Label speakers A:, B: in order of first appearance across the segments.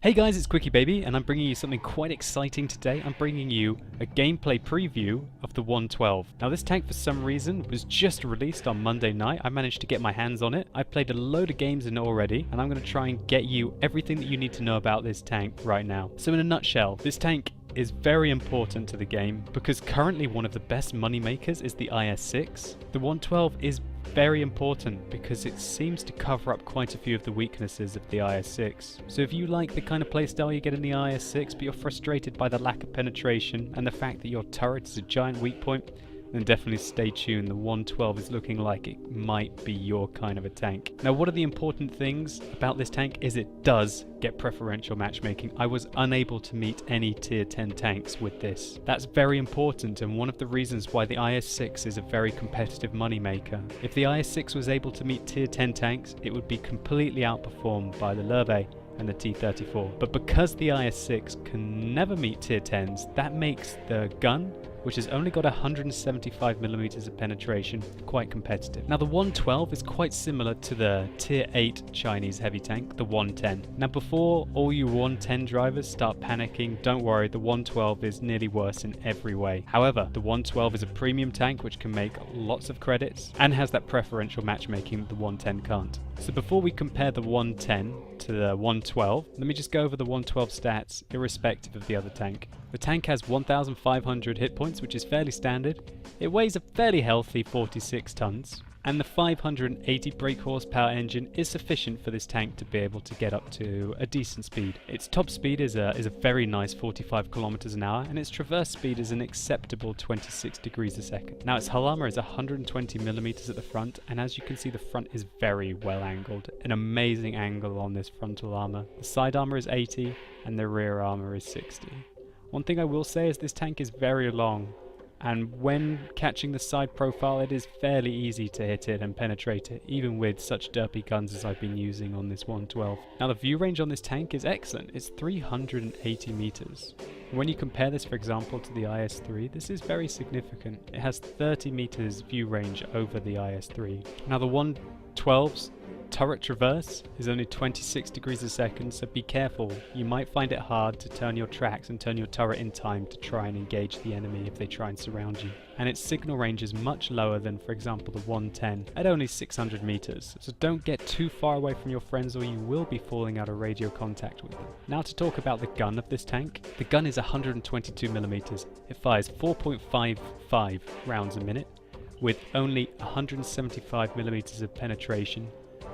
A: Hey guys, it's Quickie Baby, and I'm bringing you something quite exciting today. I'm bringing you a gameplay preview of the 112. Now this tank for some reason was just released on Monday night. I managed to get my hands on it. I played a load of games in it already, and I'm going to try and get you everything that you need to know about this tank right now. So in a nutshell, this tank is very important to the game because currently one of the best money makers is the IS-6. The 112 is very important because it seems to cover up quite a few of the weaknesses of the IS-6. So if you like the kind of playstyle you get in the IS-6 but you're frustrated by the lack of penetration and the fact that your turret is a giant weak point, then definitely stay tuned. The 112 is looking like it might be your kind of a tank. Now one of the important things about this tank is it does get preferential matchmaking. I was unable to meet any tier 10 tanks with this. That's very important and one of the reasons why the IS-6 is a very competitive money maker. If the IS-6 was able to meet tier 10 tanks, it would be completely outperformed by the Lurbe and the T-34. But because the IS-6 can never meet tier 10s, that makes the gun, which has only got 175mm of penetration, quite competitive. Now the 112 is quite similar to the tier 8 Chinese heavy tank, the 110. Now before all you 110 drivers start panicking, don't worry, the 112 is nearly worse in every way. However, the 112 is a premium tank which can make lots of credits and has that preferential matchmaking that the 110 can't. So before we compare the 110 to the 112, let me just go over the 112 stats irrespective of the other tank. The tank has 1,500 hit points, which is fairly standard. It weighs a fairly healthy 46 tons. And the 580 brake horsepower engine is sufficient for this tank to be able to get up to a decent speed. Its top speed is a very nice 45 kilometers an hour, and its traverse speed is an acceptable 26 degrees a second. Now its hull armor is 120mm at the front, and as you can see the front is very well angled. An amazing angle on this frontal armor. The side armor is 80 and the rear armor is 60. One thing I will say is this tank is very long, and when catching the side profile it is fairly easy to hit it and penetrate it, even with such derpy guns as I've been using on this 112. Now the view range on this tank is excellent, it's 380 meters. When you compare this for example to the IS-3, this is very significant. It has 30 meters view range over the IS-3. Now the 112's turret traverse is only 26 degrees a second, so be careful. You might find it hard to turn your tracks and turn your turret in time to try and engage the enemy if they try and surround you. And its signal range is much lower than, for example, the 110 at only 600 meters. So don't get too far away from your friends or you will be falling out of radio contact with them. Now to talk about the gun of this tank. The gun is 122mm. It fires 4.55 rounds a minute with only 175mm of penetration,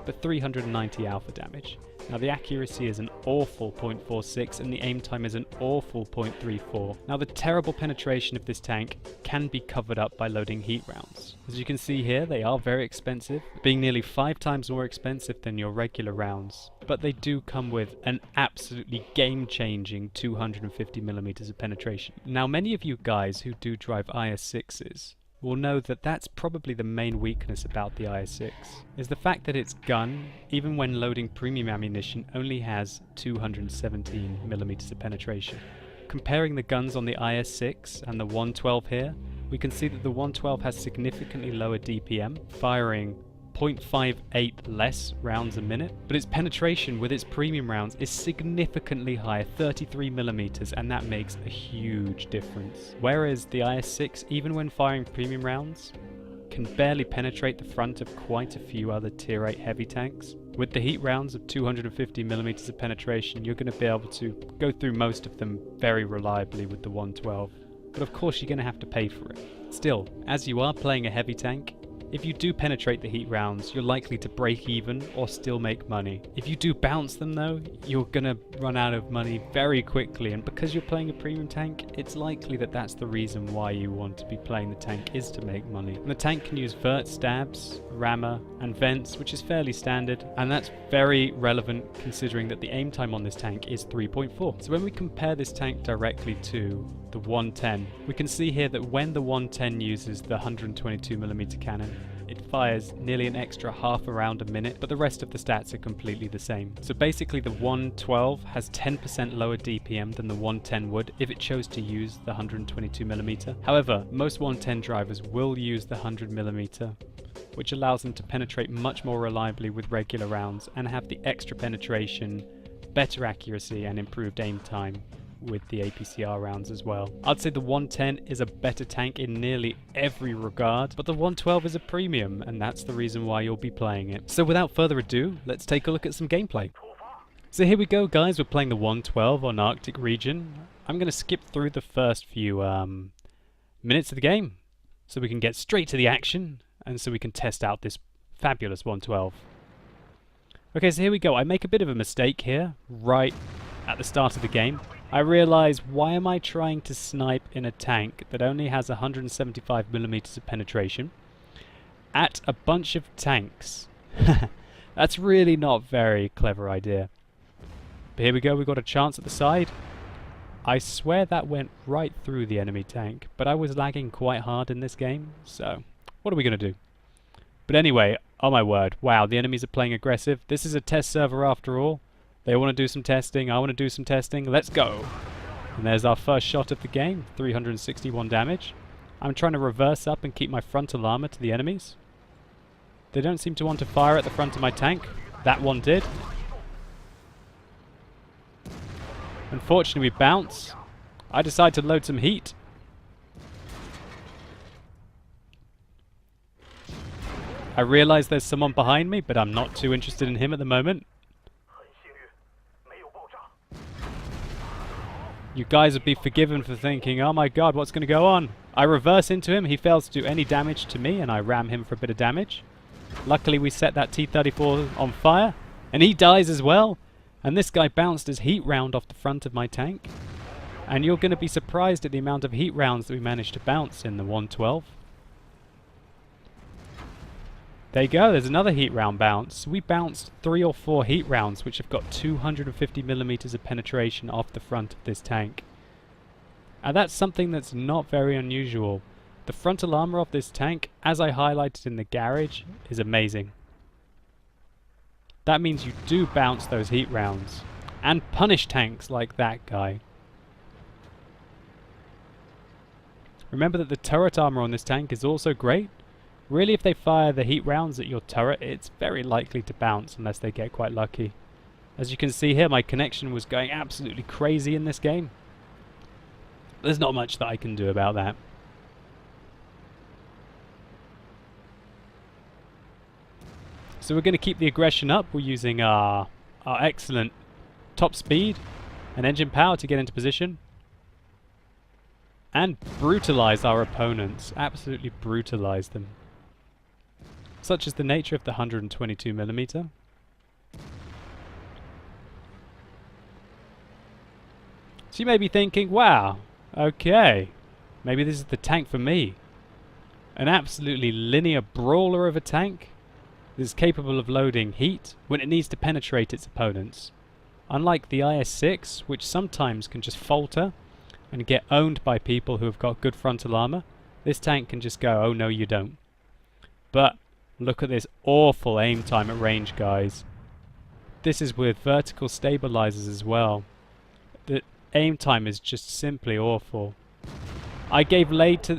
A: but 390 alpha damage. Now the accuracy is an awful 0.46 and the aim time is an awful 0.34. Now the terrible penetration of this tank can be covered up by loading heat rounds. As you can see here, they are very expensive, being nearly 5 times more expensive than your regular rounds. But they do come with an absolutely game-changing 250mm of penetration. Now many of you guys who do drive IS-6s will know that that's probably the main weakness about the IS-6, is the fact that its gun, even when loading premium ammunition, only has 217mm of penetration. Comparing the guns on the IS-6 and the 112 here, we can see that the 112 has significantly lower DPM, firing 0.58 less rounds a minute, but its penetration with its premium rounds is significantly higher, 33mm, and that makes a huge difference. Whereas the IS-6, even when firing premium rounds, can barely penetrate the front of quite a few other tier 8 heavy tanks. With the heat rounds of 250mm of penetration, you're going to be able to go through most of them very reliably with the 112. But of course you're going to have to pay for it. Still, as you are playing a heavy tank, if you do penetrate the heat rounds, you're likely to break even or still make money. If you do bounce them though, you're gonna run out of money very quickly, and because you're playing a premium tank, it's likely that that's the reason why you want to be playing the tank, is to make money. And the tank can use vert stabs, rammer, and vents, which is fairly standard, and that's very relevant considering that the aim time on this tank is 3.4. So when we compare this tank directly to the 110, we can see here that when the 110 uses the 122mm cannon, it fires nearly an extra half a round a minute, but the rest of the stats are completely the same. So basically the 112 has 10% lower DPM than the 110 would if it chose to use the 122mm. However, most 110 drivers will use the 100mm, which allows them to penetrate much more reliably with regular rounds and have the extra penetration better accuracy and improved aim time with the APCR rounds as well. I'd say the 110 is a better tank in nearly every regard, but the 112 is a premium, and that's the reason why you'll be playing it. So without further ado, let's take a look at some gameplay. So here we go, guys. We're playing the 112 on Arctic region. I'm going to skip through the first few minutes of the game so we can get straight to the action and so we can test out this fabulous 112. Okay, so here we go. I make a bit of a mistake here right at the start of the game. I realize, why am I trying to snipe in a tank that only has 175mm of penetration at a bunch of tanks? That's really not a very clever idea. But here we go, we got a chance at the side. I swear that went right through the enemy tank, but I was lagging quite hard in this game, so what are we going to do? But anyway, oh my word, wow, the enemies are playing aggressive. This is a test server after all. They want to do some testing, I want to do some testing, let's go! And there's our first shot of the game, 361 damage. I'm trying to reverse up and keep my frontal armor to the enemies. They don't seem to want to fire at the front of my tank. That one did. Unfortunately, we bounce. I decide to load some heat. I realize there's someone behind me, but I'm not too interested in him at the moment. You guys would be forgiven for thinking, oh my god, what's going to go on? I reverse into him, he fails to do any damage to me, and I ram him for a bit of damage. Luckily we set that T-34 on fire, and he dies as well. And this guy bounced his heat round off the front of my tank. And you're going to be surprised at the amount of heat rounds that we managed to bounce in the 112. There you go, there's another heat round bounce. We bounced 3 or 4 heat rounds which have got 250mm of penetration off the front of this tank. And that's something that's not very unusual. The frontal armor of this tank, as I highlighted in the garage, is amazing. That means you do bounce those heat rounds and punish tanks like that guy. Remember that the turret armor on this tank is also great. Really, if they fire the heat rounds at your turret, it's very likely to bounce unless they get quite lucky. As you can see here, my connection was going absolutely crazy in this game. There's not much that I can do about that. So we're going to keep the aggression up. We're using our excellent top speed and engine power to get into position. And brutalize our opponents. Absolutely brutalize them. Such is the nature of the 122mm. So you may be thinking, wow, okay, maybe this is the tank for me. An absolutely linear brawler of a tank that is capable of loading heat when it needs to penetrate its opponents. Unlike the IS-6, which sometimes can just falter and get owned by people who have got good frontal armor, this tank can just go, oh no you don't. But look at this awful aim time at range, guys. This is with vertical stabilizers as well. The aim time is just simply awful. I gave lead to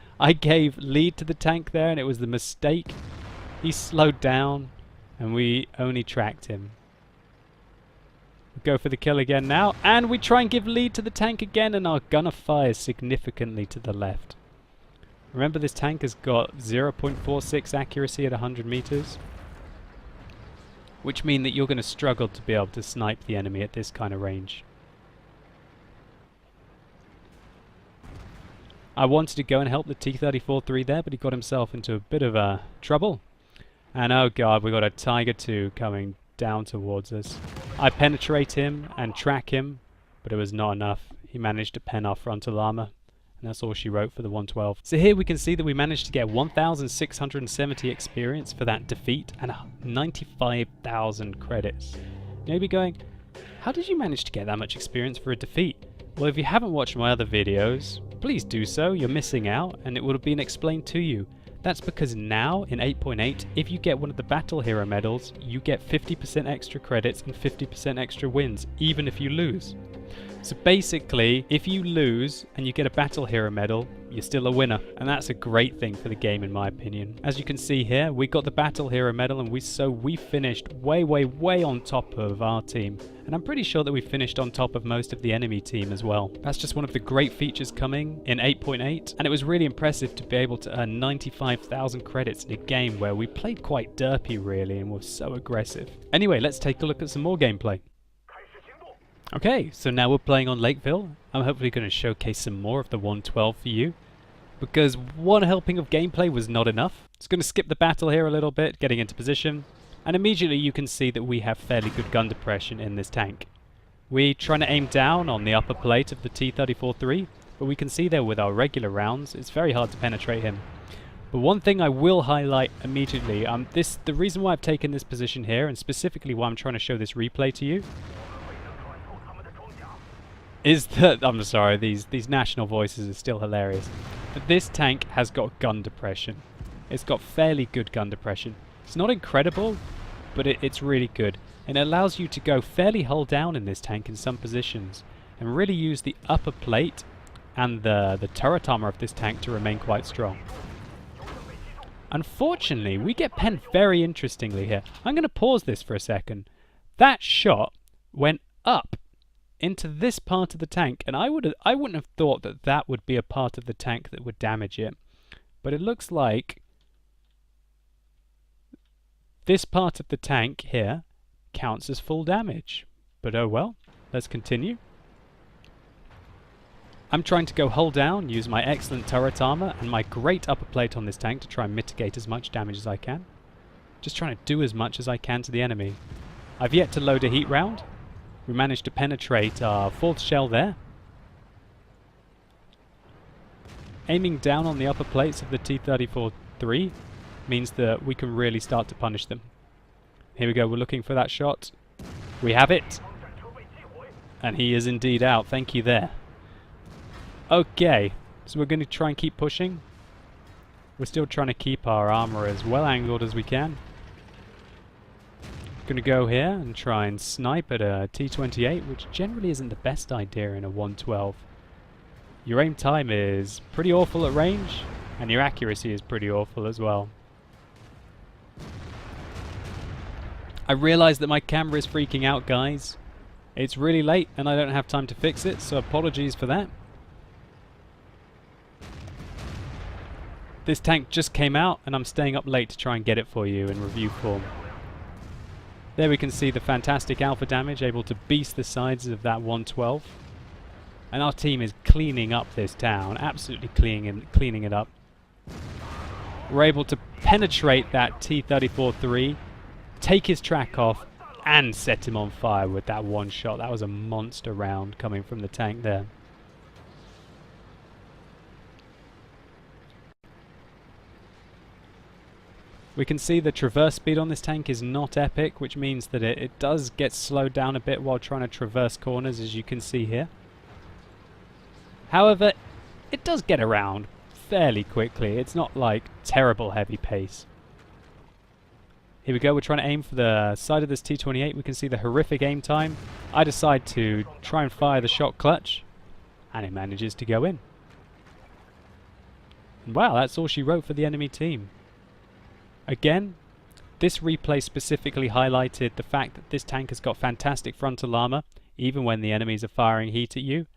A: the tank there, and it was the mistake. He slowed down, and we only tracked him. We go for the kill again now, and we try and give lead to the tank again, and our gunner fires significantly to the left. Remember, this tank has got 0.46 accuracy at 100 meters, which mean that you're going to struggle to be able to snipe the enemy at this kind of range. I wanted to go and help the T-34-3 there, but he got himself into a bit of trouble. And oh god, we got a Tiger II coming down towards us. I penetrate him and track him, but it was not enough. He managed to pen our frontal armor, and that's all she wrote for the 112. So here we can see that we managed to get 1,670 experience for that defeat and 95,000 credits. You may be going, how did you manage to get that much experience for a defeat? Well, if you haven't watched my other videos, please do so. You're missing out, and it would have been explained to you. That's because now, in 8.8, if you get one of the Battle Hero medals, you get 50% extra credits and 50% extra wins, even if you lose. So basically, if you lose and you get a Battle Hero medal, you're still a winner. And that's a great thing for the game in my opinion. As you can see here, we got the Battle Hero medal and we finished way on top of our team. And I'm pretty sure that we finished on top of most of the enemy team as well. That's just one of the great features coming in 8.8. And it was really impressive to be able to earn 95,000 credits in a game where we played quite derpy really and were so aggressive. Anyway, let's take a look at some more gameplay. Okay, so now we're playing on Lakeville. I'm hopefully going to showcase some more of the 112 for you, because one helping of gameplay was not enough. It's going to skip the battle here a little bit, getting into position, and immediately you can see that we have fairly good gun depression in this tank. We're trying to aim down on the upper plate of the T-34-3, but we can see there with our regular rounds, it's very hard to penetrate him. But one thing I will highlight immediately, the reason why I've taken this position here, and specifically why I'm trying to show this replay to you, is that, I'm sorry, these national voices are still hilarious, but this tank has got gun depression. It's got fairly good gun depression. It's not incredible, but it's really good. And it allows you to go fairly hull down in this tank in some positions, and really use the upper plate and the turret armor of this tank to remain quite strong. Unfortunately, we get penned very interestingly here. I'm going to pause this for a second. That shot went up into this part of the tank, and I wouldn't have thought that that would be a part of the tank that would damage it. But it looks like this part of the tank here counts as full damage. But oh well, let's continue. I'm trying to go hull down, use my excellent turret armor and my great upper plate on this tank to try and mitigate as much damage as I can. Just trying to do as much as I can to the enemy. I've yet to load a heat round. We managed to penetrate our fourth shell there. Aiming down on the upper plates of the T-34-3 means that we can really start to punish them. Here we go, we're looking for that shot. We have it! And he is indeed out, thank you there. Okay, so we're going to try and keep pushing. We're still trying to keep our armor as well angled as we can. Going to go here and try and snipe at a T-28, which generally isn't the best idea in a 112. Your aim time is pretty awful at range, and your accuracy is pretty awful as well. I realise that my camera is freaking out, guys. It's really late and I don't have time to fix it, so apologies for that. This tank just came out and I'm staying up late to try and get it for you in review form. There we can see the fantastic alpha damage, able to beast the sides of that 112. And our team is cleaning up this town, absolutely cleaning it up. We're able to penetrate that T-34-3, take his track off, and set him on fire with that one shot. That was a monster round coming from the tank there. We can see the traverse speed on this tank is not epic, which means that it does get slowed down a bit while trying to traverse corners, as you can see here. However, it does get around fairly quickly. It's not like terrible heavy pace. Here we go, we're trying to aim for the side of this T-28. We can see the horrific aim time. I decide to try and fire the shot clutch, and it manages to go in. And wow, that's all she wrote for the enemy team. Again, this replay specifically highlighted the fact that this tank has got fantastic frontal armor, even when the enemies are firing heat at you.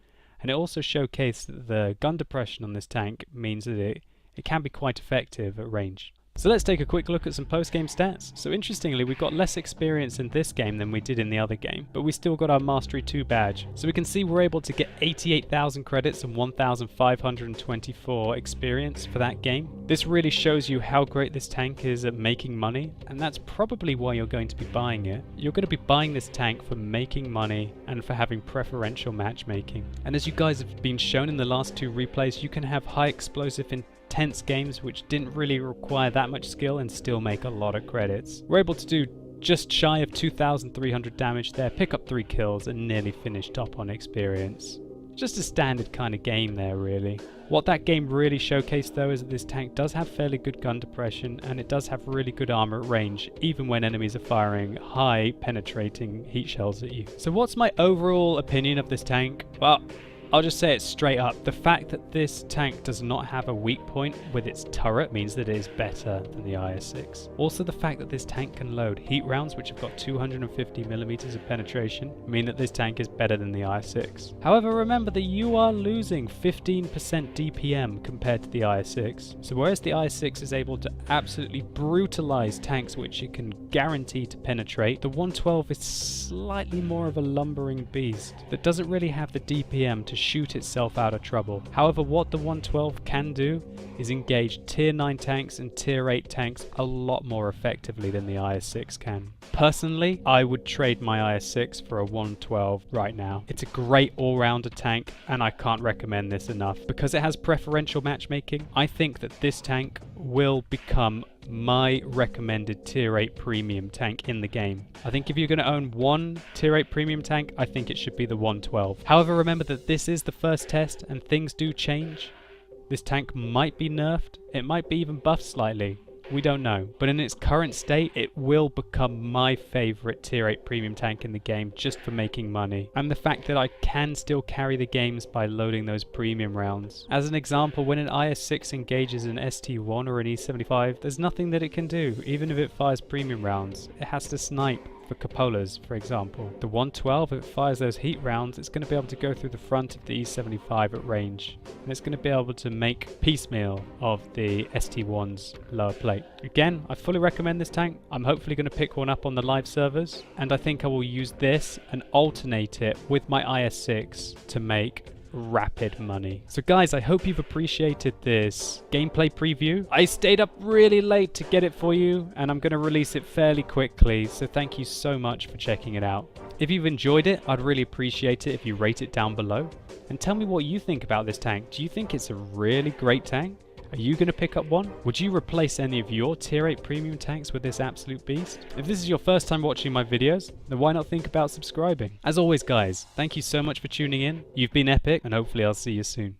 A: And it also showcased that the gun depression on this tank means that it can be quite effective at range. So let's take a quick look at some post-game stats. So interestingly, we've got less experience in this game than we did in the other game, but we still got our Mastery 2 badge. So we can see we're able to get 88,000 credits and 1,524 experience for that game. This really shows you how great this tank is at making money, and that's probably why you're going to be buying it. You're going to be buying this tank for making money and for having preferential matchmaking. And as you guys have been shown in the last two replays, you can have high explosive intense games which didn't really require that much skill and still make a lot of credits. We're able to do just shy of 2,300 damage there, pick up 3 kills and nearly finish top on experience. Just a standard kind of game there really. What that game really showcased though is that this tank does have fairly good gun depression and it does have really good armor at range even when enemies are firing high penetrating heat shells at you. So what's my overall opinion of this tank? Well, I'll just say it straight up. The fact that this tank does not have a weak point with its turret means that it is better than the IS-6. Also, the fact that this tank can load heat rounds, which have got 250mm of penetration, mean that this tank is better than the IS-6. However, remember that you are losing 15% DPM compared to the IS-6. So whereas the IS-6 is able to absolutely brutalize tanks which it can guarantee to penetrate, the 112 is slightly more of a lumbering beast that doesn't really have the DPM to shoot itself out of trouble. However, what the 112 can do is engage tier 9 tanks and tier 8 tanks a lot more effectively than the IS-6 can. Personally, I would trade my IS-6 for a 112 right now. It's a great all-rounder tank, and I can't recommend this enough. Because it has preferential matchmaking, I think that this tank will become my recommended tier 8 premium tank in the game. I think if you're going to own one tier 8 premium tank, I think it should be the 112. However, remember that this is the first test and things do change. This tank might be nerfed, it might be even buffed slightly. We don't know, but in its current state, it will become my favorite tier 8 premium tank in the game just for making money. And the fact that I can still carry the games by loading those premium rounds. As an example, when an IS-6 engages an ST-1 or an E-75, there's nothing that it can do, even if it fires premium rounds. It has to snipe for cupolas, for example. The 112, if it fires those heat rounds, it's going to be able to go through the front of the E-75 at range. And it's going to be able to make piecemeal of the ST-1's lower plate. Again, I fully recommend this tank. I'm hopefully going to pick one up on the live servers. And I think I will use this and alternate it with my IS-6 to make rapid money. So guys, I hope you've appreciated this gameplay preview. I stayed up really late to get it for you, and I'm going to release it fairly quickly, so thank you so much for checking it out. If you've enjoyed it, I'd really appreciate it if you rate it down below, and tell me what you think about this tank. Do you think it's a really great tank? Are you going to pick up one? Would you replace any of your tier 8 premium tanks with this absolute beast? If this is your first time watching my videos, then why not think about subscribing? As always guys, thank you so much for tuning in. You've been epic, and hopefully I'll see you soon.